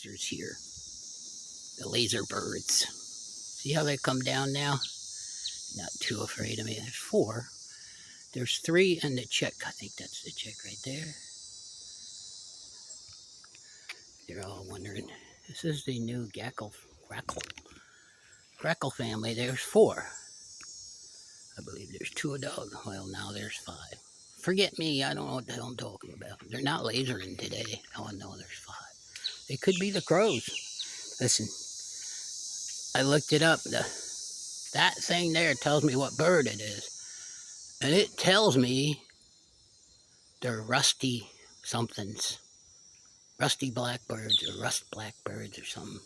lasers here. The laser birds. See how they come down now? Not too afraid of me. There's 4. There's 3 in the chick. I think that's the chick right there. They're all wondering. This is the new grackle family. There's 4. I believe there's 2 adults. Well, now there's 5. Forget me. I don't know what the hell I'm talking about. They're not lasering today. Oh, no, there's 5. They could be the crows. Listen, I looked it up. That thing there tells me what bird it is. And it tells me they're rusty somethings. Rusty blackbirds or rust blackbirds or something.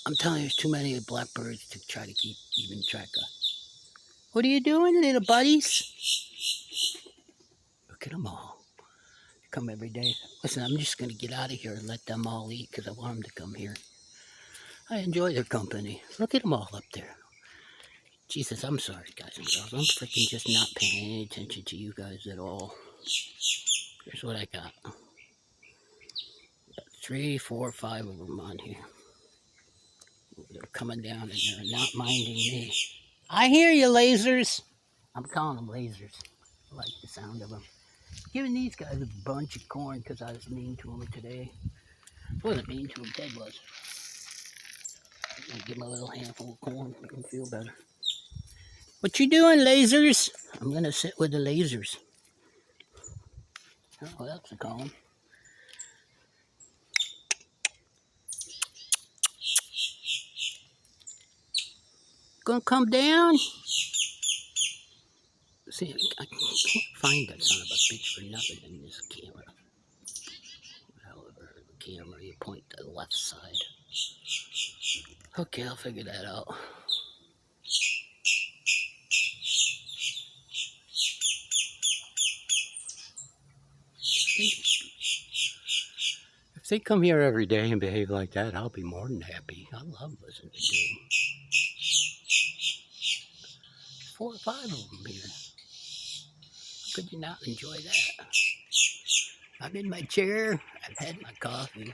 I'm telling you, there's too many blackbirds to try to keep even track of. What are you doing, little buddies? Look at them all. They come every day. Listen, I'm just going to get out of here and let them all eat because I want them to come here. I enjoy their company. Look at them all up there. Jesus, I'm sorry, guys and girls. I'm freaking just not paying any attention to you guys at all. Here's what I got. 3, 4, 5 of them on here. They're coming down and they're not minding me. I hear you, lasers. I'm calling them lasers. I like the sound of them. Giving these guys a bunch of corn because I was mean to them today. I wasn't mean to them, Ted was. I'm going to give them a little handful of corn. Make them feel better. What you doing, lasers? I'm going to sit with the lasers. Oh, what else I call them? Gonna come down? See, I can't find that son of a bitch for nothing in this camera. However, the camera, you point to the left side. Okay, I'll figure that out. If they come here every day and behave like that, I'll be more than happy. I love listening to them. 4 or 5 of them here. How could you not enjoy that? I'm in my chair. I've had my coffee.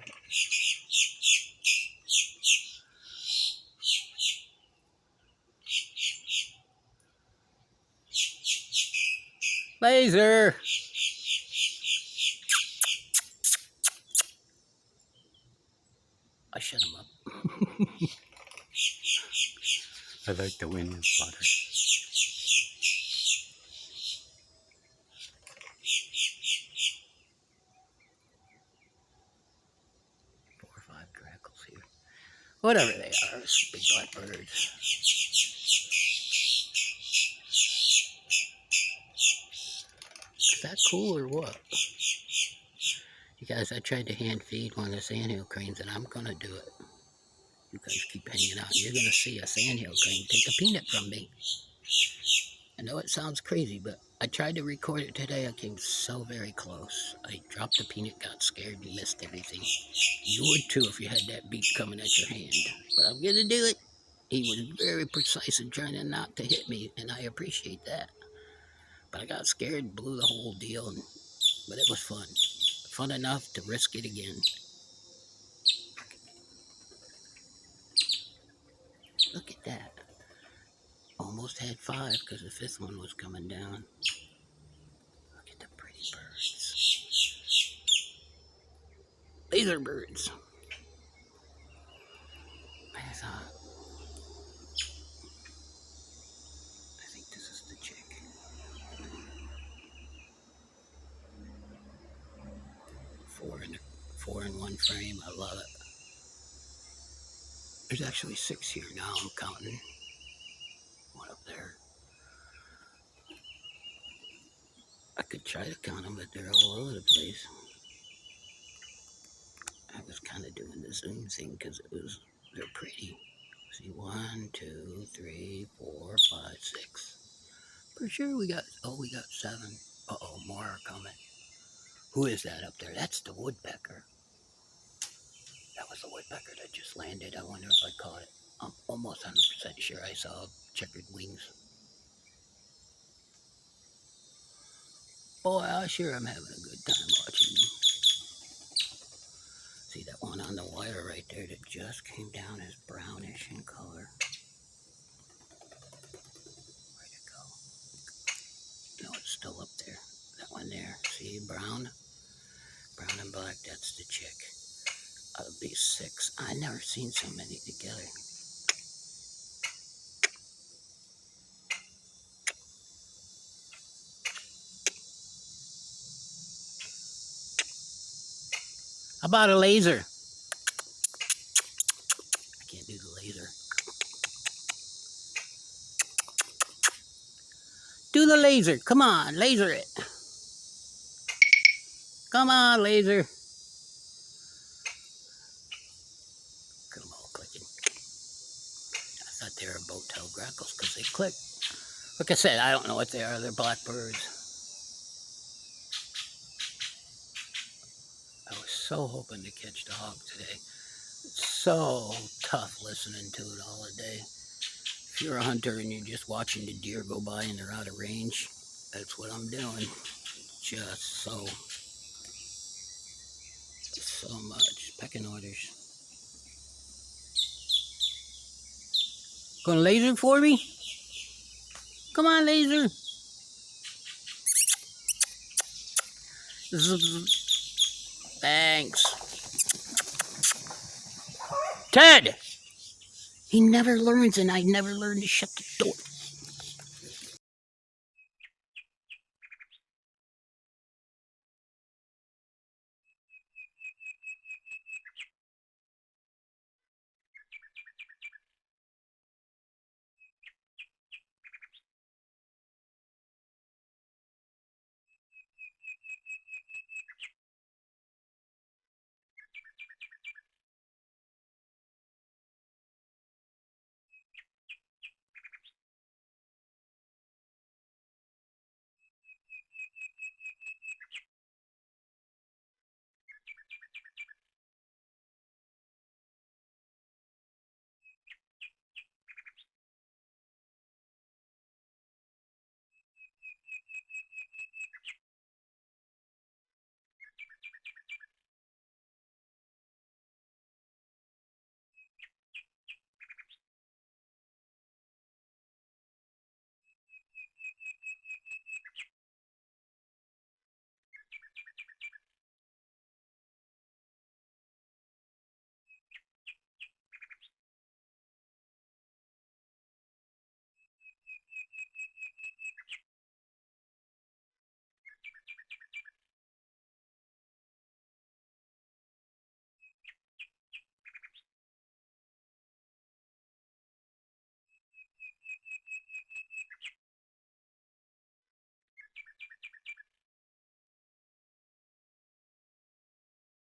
Laser! I shut him up. I like the wind and flutter. Whatever they are, big black birds. Is that cool or what? You guys, I tried to hand feed one of the sandhill cranes and I'm going to do it. You guys keep hanging out. You're going to see a sandhill crane take a peanut from me. I know it sounds crazy, but I tried to record it today. I came so very close. I dropped the peanut, got scared, and missed everything. You would too if you had that beak coming at your hand. But I'm going to do it. He was very precise in trying to not to hit me, and I appreciate that. But I got scared and blew the whole deal, but it was fun. Fun enough to risk it again. Look at that. Almost had 5 because the 5th one was coming down. Look at the pretty birds. Laser birds. I think this is the chick. 4 in one frame. I love it. There's actually 6 here now. I'm counting. One up there. I could try to count them, but they're all over the place. I was kind of doing the zoom thing because they're pretty. See, 1, 2, 3, 4, 5, 6. For sure we got 7. Uh-oh, more are coming. Who is that up there? That's the woodpecker. That was the woodpecker that just landed. I wonder if I caught it. I'm almost 100% sure I saw checkered wings. Boy, I sure am having a good time watching them. See, that one on the wire right there that just came down as brownish in color. Where'd it go? No, it's still up there. That one there. See, brown? Brown and black, that's the chick. Out of these 6, I never seen so many together. How about a laser? I can't do the laser. Do the laser. Come on, laser it. Come on, laser. Look at them all clicking. I thought they were boat-tailed grackles because they click. Like I said, I don't know what they are. They're blackbirds. I was so hoping to catch the hawk today. It's so tough listening to it all day. If you're a hunter and you're just watching the deer go by and they're out of range, that's what I'm doing. Just so much. Pecking orders. Gonna laser for me? Come on, laser. Thanks. Ted! He never learns, and I never learned to shut the door.